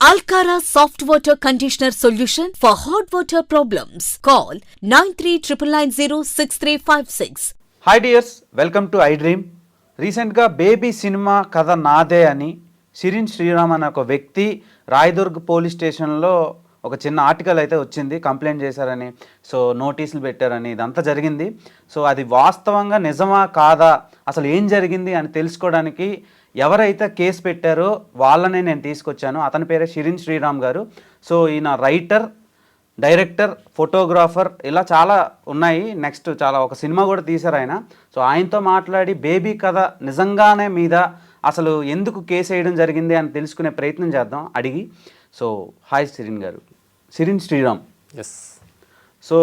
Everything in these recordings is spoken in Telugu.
Alcara Soft Water Conditioner Solution for Hot Water Problems. Call 9399906356. Hi dears, welcome to iDream. రీసెంట్గా బేబీ సినిమా కథ నాదే అని షిరిన్ శ్రీరామ్ అనే ఒక వ్యక్తి రాయదుర్గ్ పోలీస్ స్టేషన్లో ఒక చిన్న ఆర్టికల్ అయితే వచ్చింది. కంప్లైంట్ చేశారని, సో నోటీసులు పెట్టారని, ఇదంతా జరిగింది. సో అది వాస్తవంగా నిజమా కాదా, అసలు ఏం జరిగింది అని తెలుసుకోవడానికి ఎవరైతే కేసు పెట్టారో వాళ్ళనే నేను తీసుకొచ్చాను. అతని పేరే షిరిన్ శ్రీరామ్ గారు. సో ఈయన రైటర్, డైరెక్టర్, ఫోటోగ్రాఫర్, ఇలా చాలా ఉన్నాయి. నెక్స్ట్ చాలా ఒక సినిమా కూడా తీశారు ఆయన. సో ఆయనతో మాట్లాడి బేబీ కథ నిజంగానే మీద అసలు ఎందుకు కేసు వేయడం జరిగింది అని తెలుసుకునే ప్రయత్నం చేద్దాం అడిగి. సో హాయ్ షిరిన్ గారు. షిరిన్ శ్రీరామ్. ఎస్. సో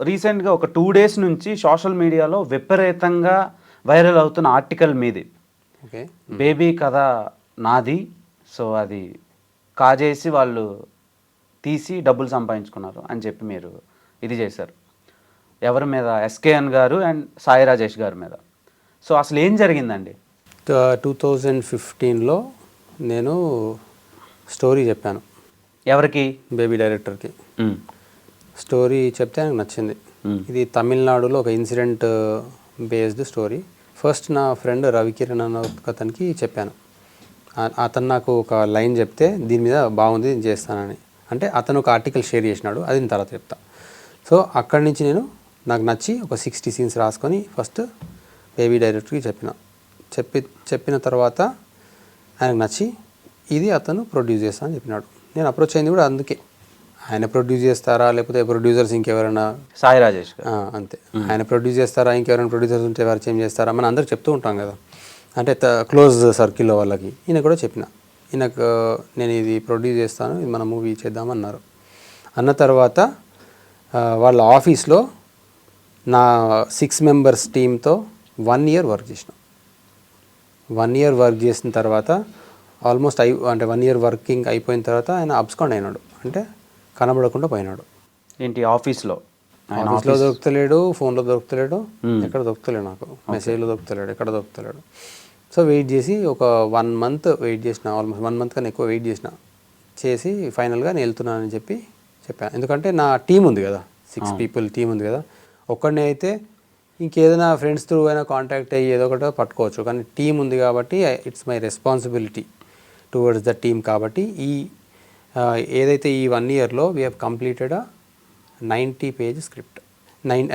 రీసెంట్గా ఒక 2 days నుంచి సోషల్ మీడియాలో విపరీతంగా వైరల్ అవుతున్న ఆర్టికల్ మీది. ఓకే. బేబీ కథ నాది, సో అది కాజేసి వాళ్ళు తీసి డబ్బులు సంపాదించుకున్నారు అని చెప్పి మీరు ఇది చేశారు. ఎవరి మీద? ఎస్కేఎన్ గారు అండ్ సాయి రాజేష్ గారి మీద. సో అసలు ఏం జరిగిందండి? 2015లో నేను స్టోరీ చెప్పాను. ఎవరికి? బేబీ డైరెక్టర్కి. స్టోరీ చెప్తే ఆయనకు నచ్చింది. ఇది తమిళనాడులో ఒక ఇన్సిడెంట్ బేస్డ్ స్టోరీ. ఫస్ట్ నా ఫ్రెండ్ రవికిరణ్ అన్న అతనికి చెప్పాను. అతను నాకు ఒక లైన్ చెప్తే దీని మీద బాగుంది, నేను చేస్తానని. అంటే అతను ఒక ఆర్టికల్ షేర్ చేసినాడు, అది నేను తర్వాత చెప్తా. సో అక్కడి నుంచి నేను నాకు నచ్చి ఒక 60 scenes రాసుకొని ఫస్ట్ బేబీ డైరెక్టర్కి చెప్పిన తర్వాత ఆయనకు నచ్చి ఇది అతను ప్రొడ్యూస్ చేస్తా అని చెప్పినాడు. నేను అప్రోచ్ అయింది కూడా అందుకే. ఆయన ప్రొడ్యూస్ చేస్తారా లేకపోతే ప్రొడ్యూసర్స్ ఇంకెవరైనా? సాయి రాజేష్ గారు. అంతే. ఆయన ప్రొడ్యూస్ చేస్తారా, ఇంకెవరైనా ప్రొడ్యూసర్స్ ఉంటే వారు చేంజ్ చేస్తారా, మనం అందరికి చెప్తూ ఉంటాం కదా, అంటే క్లోజ్ సర్కిల్లో వాళ్ళకి. ఈయన కూడా చెప్పిన, ఈయనకు నేను ఇది ప్రొడ్యూస్ చేస్తాను, ఇది మన మూవీ చేద్దామన్నారు. అన్న తర్వాత వాళ్ళ ఆఫీస్లో నా 6 members టీంతో 1 year వర్క్ చేసిన. 1 year వర్క్ చేసిన తర్వాత ఆల్మోస్ట్ అంటే 1 year వర్కింగ్ అయిపోయిన తర్వాత ఆయన అబ్స్కాండ్ అయినాడు, అంటే కనబడకుండా పోయినాడు. ఏంటి? ఆఫీస్లో దొరుకుతలేడు, ఫోన్లో దొరుకుతలేడు, ఎక్కడ దొరుకుతలేడు, నాకు మెసేజ్లో దొరుకుతలేడు, ఎక్కడ దొరుకుతలేడు. సో వెయిట్ చేసి ఒక 1 month వెయిట్ చేసిన, ఆల్మోస్ట్ 1 month కన్నా ఎక్కువ వెయిట్ చేసి ఫైనల్గా నేను వెళ్తున్నానని చెప్పాను. ఎందుకంటే నా టీం ఉంది కదా, 6 people టీం ఉంది కదా. ఒక్కడినే అయితే ఇంకేదైనా ఫ్రెండ్స్ త్రూ అయినా కాంటాక్ట్ అయ్యి ఏదో ఒకటి పట్టుకోవచ్చు, కానీ టీం ఉంది కాబట్టి it's my responsibility towards the team. కాబట్టి ఏదైతే ఈ 1 yearలో we have completed 90 page script.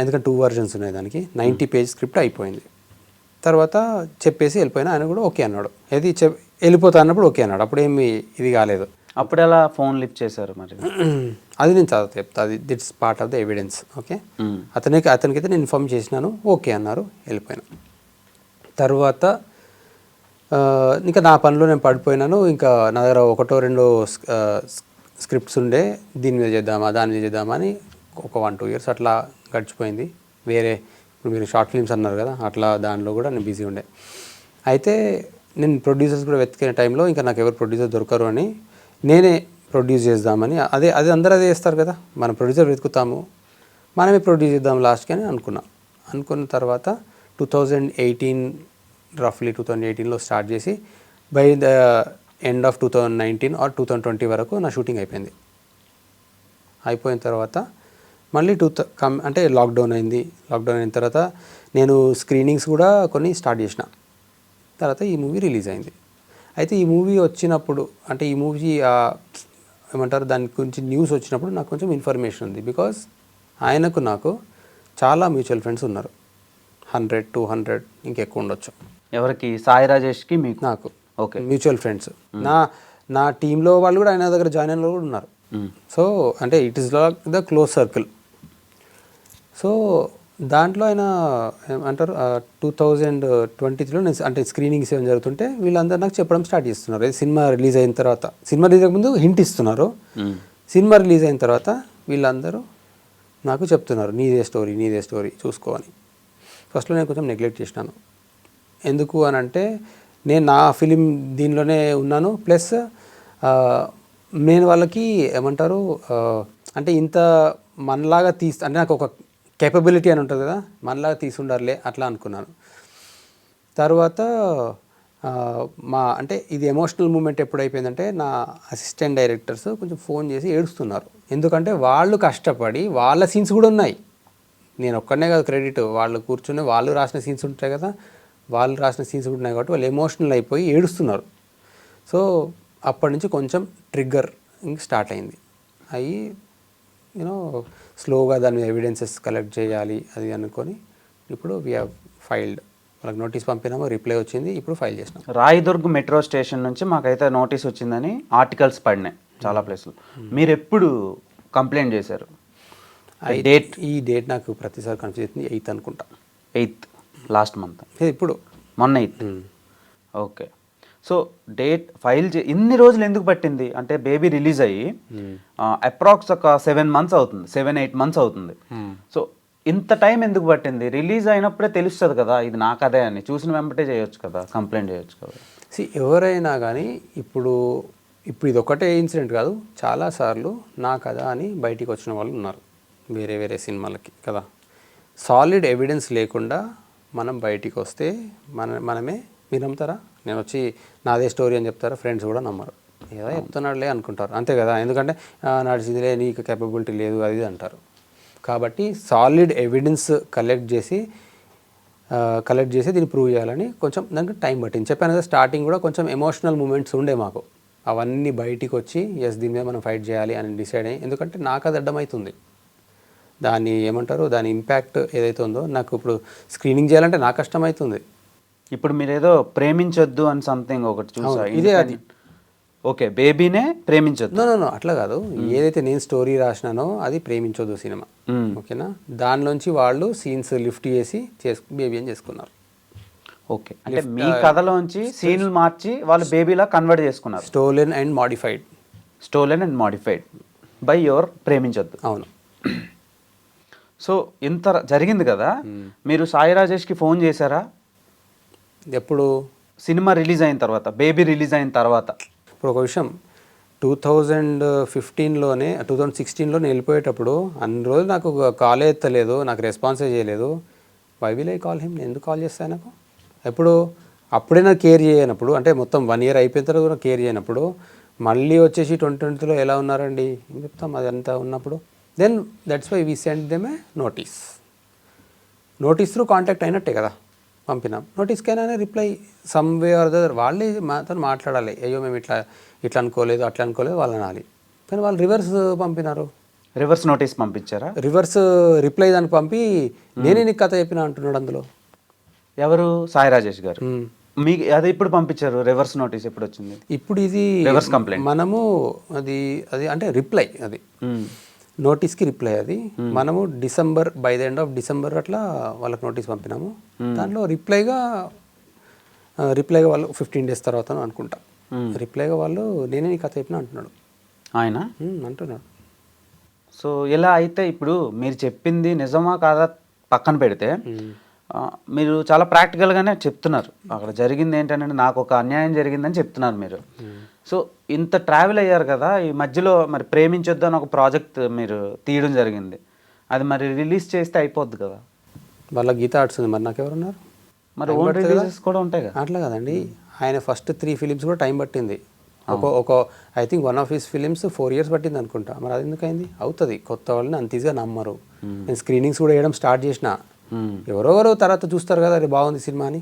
ఎందుకంటే 2 versions ఉన్నాయి దానికి. 90 page స్క్రిప్ట్ అయిపోయింది. తర్వాత చెప్పేసి వెళ్ళిపోయినా, ఆయన కూడా ఓకే అన్నాడు. ఏది వెళ్ళిపోతా అన్నప్పుడు ఓకే అన్నాడు. అప్పుడేమి ఇది కాలేదు. అప్పుడు ఎలా ఫోన్ లిఫ్ట్ చేశారు మరి? అది నేను చాలా చెప్తా, అది that's part of the evidence. Okay. అతనికైతే నేను ఇన్ఫార్మ్ చేసినాను, ఓకే అన్నారు, వెళ్ళిపోయినా. తర్వాత ఇంకా నా పనిలో నేను పడిపోయినాను. ఇంకా నా దగ్గర 1-2 స్క్రిప్ట్స్ ఉండే, దీని మీద చేద్దామా దాని మీద చేద్దామా అని ఒక 1-2 years అట్లా గడిచిపోయింది. వేరే ఇప్పుడు మీరు షార్ట్ ఫిల్మ్స్ అన్నారు కదా, అట్లా దానిలో కూడా నేను బిజీ ఉండే. అయితే నేను ప్రొడ్యూసర్స్ కూడా వెతికిన టైంలో ఇంకా నాకు ఎవరు ప్రొడ్యూసర్ దొరకరు అని నేనే ప్రొడ్యూస్ చేద్దామని, అదే అందరూ అదే చేస్తారు కదా, మనం ప్రొడ్యూసర్ వెతుకుతాము, మనమే ప్రొడ్యూస్ చేద్దాం లాస్ట్కి అని అనుకున్న తర్వాత 2018 రఫ్లీ 2018లో స్టార్ట్ చేసి by the end of 2019 are 2020 వరకు నా షూటింగ్ అయిపోయింది. అయిపోయిన తర్వాత మళ్ళీ అంటే లాక్డౌన్ అయింది. లాక్డౌన్ అయిన తర్వాత నేను స్క్రీనింగ్స్ కూడా కొన్ని స్టార్ట్ చేసిన. తర్వాత ఈ మూవీ రిలీజ్ అయింది. అయితే ఈ మూవీ వచ్చినప్పుడు, అంటే ఈ మూవీ ఏమంటారు దాని గురించి న్యూస్ వచ్చినప్పుడు నాకు కొంచెం ఇన్ఫర్మేషన్ ఉంది. బికాజ్ ఆయనకు నాకు చాలా మ్యూచువల్ ఫ్రెండ్స్ ఉన్నారు. 100-200 ఇంకెక్కువ ఉండొచ్చు. ఎవరికి? సాయి రాజేష్కి మీకు? నాకు. ఓకే. Mutual friends. నా టీంలో వాళ్ళు కూడా ఆయన దగ్గర జాయిన్ అయిన వాళ్ళు కూడా ఉన్నారు. సో అంటే it is the close circle. So దాంట్లో ఆయన ఏమంటారు 2023లో నేను అంటే స్క్రీనింగ్స్ ఏం జరుగుతుంటే వీళ్ళందరూ నాకు చెప్పడం స్టార్ట్ చేస్తున్నారు. సినిమా రిలీజ్ అయిన తర్వాత, సినిమా రిలీజ్ అయ్యే ముందు హింట్ ఇస్తున్నారు, సినిమా రిలీజ్ అయిన తర్వాత వీళ్ళందరూ నాకు చెప్తున్నారు నీదే స్టోరీ చూసుకో అని. ఫస్ట్లో నేను కొంచెం నెగ్లెక్ట్ చేసినాను. ఎందుకు అని అంటే నేను నా ఫిలిం దీనిలోనే ఉన్నాను, ప్లస్ నేను వాళ్ళకి ఏమంటారు అంటే ఇంత మనలాగా అంటే నాకు ఒక కేపబిలిటీ అని ఉంటుంది కదా, మనలాగా తీసుండారులే అట్లా అనుకున్నాను. తర్వాత మా అంటే ఇది ఎమోషనల్ మూమెంట్ ఎప్పుడు అయిపోయిందంటే నా అసిస్టెంట్ డైరెక్టర్స్ కొంచెం ఫోన్ చేసి ఏడుస్తున్నారు. ఎందుకంటే వాళ్ళు కష్టపడి వాళ్ళ సీన్స్ కూడా ఉన్నాయి, నేను ఒక్కడనే కాదు క్రెడిట్, వాళ్ళు కూర్చుని వాళ్ళు రాసిన సీన్స్ ఉంటాయి కదా, వాళ్ళు రాసిన సీన్స్ ఉన్నాయి కాబట్టి వాళ్ళు ఎమోషనల్ అయిపోయి ఏడుస్తున్నారు. సో అప్పటి నుంచి కొంచెం ట్రిగ్గర్ ఇంక స్టార్ట్ అయింది. అయ్యి యూనో స్లోగా దాని మీద ఎవిడెన్సెస్ కలెక్ట్ చేయాలి అది అనుకొని ఇప్పుడు వీ హ్యావ్ ఫైల్డ్. వాళ్ళకి నోటీస్ పంపినాము, రిప్లై వచ్చింది, ఇప్పుడు ఫైల్ చేసినాం. రాయదుర్గ్ మెట్రో స్టేషన్ నుంచి మాకైతే నోటీస్ వచ్చిందని ఆర్టికల్స్ పడినాయి చాలా ప్లేస్లో. మీరు ఎప్పుడు కంప్లైంట్ చేశారు? డేట్ ఈ డేట్ నాకు ప్రతిసారి కన్ఫ్యూజ్ అవుతుంది, 8th అనుకుంటా. 8th లాస్ట్ మంత్, ఇప్పుడు మొన్న 8th. Okay. So date file ఇన్ని రోజులు ఎందుకు పట్టింది అంటే బేబీ రిలీజ్ అయ్యి అప్రాక్స్ ఒక 7 months అవుతుంది, 7-8 months అవుతుంది. సో ఇంత టైం ఎందుకు పట్టింది? రిలీజ్ అయినప్పుడే తెలుస్తుంది కదా ఇది నా కథే అని, చూసిన వెంబటే చేయొచ్చు కదా, కంప్లైంట్ చేయొచ్చు కదా. ఎవరైనా కానీ ఇప్పుడు ఇది ఒకటే ఇన్సిడెంట్ కాదు, చాలాసార్లు నా కథ అని బయటికి వచ్చిన వాళ్ళు ఉన్నారు వేరే వేరే సినిమాలకి కదా. సాలిడ్ ఎవిడెన్స్ లేకుండా మనం బయటికి వస్తే మనమే, మీరు నమ్ముతారా? నేను వచ్చి నాదే స్టోరీ అని చెప్తారా? ఫ్రెండ్స్ కూడా నమ్మరు, ఏదో చెప్తున్నాడులే అనుకుంటారు, అంతే కదా. ఎందుకంటే నడిచిందిలే, నీకు కేపబిలిటీ లేదు అది అంటారు. కాబట్టి సాలిడ్ ఎవిడెన్స్ కలెక్ట్ చేసి దీన్ని ప్రూవ్ చేయాలని కొంచెం దానికి టైం పట్టింది. చెప్పాను కదా, స్టార్టింగ్ కూడా కొంచెం ఎమోషనల్ మూమెంట్స్ ఉండే మాకు, అవన్నీ బయటికి వచ్చి దీని మీద మనం ఫైట్ చేయాలి అని డిసైడ్ అయ్యి, ఎందుకంటే నాకు అది అడ్డమవుతుంది. దాన్ని ఏమంటారు, దాని ఇంపాక్ట్ ఏదైతే ఉందో నాకు ఇప్పుడు స్క్రీనింగ్ చేయాలంటే నాకు కష్టమవుతుంది. ఇప్పుడు మీరు ఏదో ప్రేమించొద్దు అని సంథింగ్ ఒకటి చూసా, ఇదే అది. ఓకే, బేబీనే ప్రేమించొద్దు. నో అట్లా కాదు, ఏదైతే నేను స్టోరీ రాసినానో అది ప్రేమించొద్దు సినిమా, ఓకేనా. దానిలోంచి వాళ్ళు సీన్స్ లిఫ్ట్ చేసి బేబీ అని చేసుకున్నారు. ఓకే, అంటే మీ కథలోంచి సీన్లు మార్చి వాళ్ళు బేబీలా కన్వర్ట్ చేసుకున్నారు. Stolen and modified by your ప్రేమించొద్దు. అవును. సో ఇంత జరిగింది కదా, మీరు సాయి రాజేష్కి ఫోన్ చేశారా? ఎప్పుడు? సినిమా రిలీజ్ అయిన తర్వాత, బేబీ రిలీజ్ అయిన తర్వాత. ఇప్పుడు ఒక విషయం, 2015లోనే 2016లో నేను వెళ్ళిపోయేటప్పుడు అన్ని రోజులు నాకు కాల్ ఎత్తలేదు, నాకు రెస్పాన్సే చేయలేదు. Why will I call him? నేను ఎందుకు కాల్ చేస్తాను? నాకు ఎప్పుడు అప్పుడే నాకు కేర్ చేయనప్పుడు, అంటే మొత్తం 1 year అయిపోయిన తర్వాత కూడా కేర్ చేయనప్పుడు, మళ్ళీ వచ్చేసి 2020లో ఎలా ఉన్నారండి ఏం చెప్తాం, అదంతా ఉన్నప్పుడు. Then that's why we send them a notice through contact అయినట్టే కదా, పంపినాం. నోటీస్కైనా reply some way or other, వాళ్ళే మాతో మాట్లాడాలి. అయ్యో మేము ఇట్లా అనుకోలేదు, అట్లా అనుకోలేదు వాళ్ళు అనాలి. కానీ వాళ్ళు రివర్స్ పంపినారు. రివర్స్ నోటీస్ పంపించారా? రివర్స్ రిప్లై దానికి పంపి నేనే నీకు కథ చెప్పినా అంటున్నాడు అందులో. ఎవరు? సాయి రాజేష్ గారు. మీకు అది ఇప్పుడు పంపించారు రివర్స్ నోటీస్, ఎప్పుడు వచ్చింది? ఇప్పుడు ఇది రివర్స్ కంప్లైంట్. మనము అది అంటే రిప్లై, అది నోటీస్కి రిప్లై. అది మనము by the end of December అట్లా వాళ్ళకి నోటీస్ పంపినాము. దాంట్లో రిప్లైగా వాళ్ళు 15 days తర్వాత అనుకుంటా, రిప్లైగా వాళ్ళు నేనే నీ కథ చెప్పిన అంటున్నాడు ఆయన అంటున్నాడు. సో ఇలా అయితే ఇప్పుడు మీరు చెప్పింది నిజమా కాదా పక్కన పెడితే, మీరు చాలా ప్రాక్టికల్గానే చెప్తున్నారు. అక్కడ జరిగింది ఏంటంటే నాకు ఒక అన్యాయం జరిగిందని చెప్తున్నారు మీరు. సో ఇంత ట్రావెల్ అయ్యారు కదా, ఈ మధ్యలో మరి ప్రేమించొద్దు అని ఒక ప్రాజెక్ట్ మీరు తీయడం జరిగింది, అది మరి రిలీజ్ చేస్తే అయిపోద్ది కదా. వాళ్ళ గీత ఆర్ట్స్ ఉంది, మరి నాకెవరున్నారు? మరి ఓన్ రిలీజెస్ కూడా ఉంటాయి కదా. అట్లా కదండి, ఆయన ఫస్ట్ 3 films కూడా టైం పట్టింది. ఒక I think 1 of his films 4 years పట్టింది అనుకుంటా. మరి అది ఎందుకు అయింది? అవుతుంది, కొత్త వాళ్ళని అంత ఈజీగా నమ్మరు. నేను స్క్రీనింగ్స్ కూడా వేయడం స్టార్ట్ చేసిన, ఎవరెవరో తర్వాత చూస్తారు కదా అది బాగుంది సినిమా అని.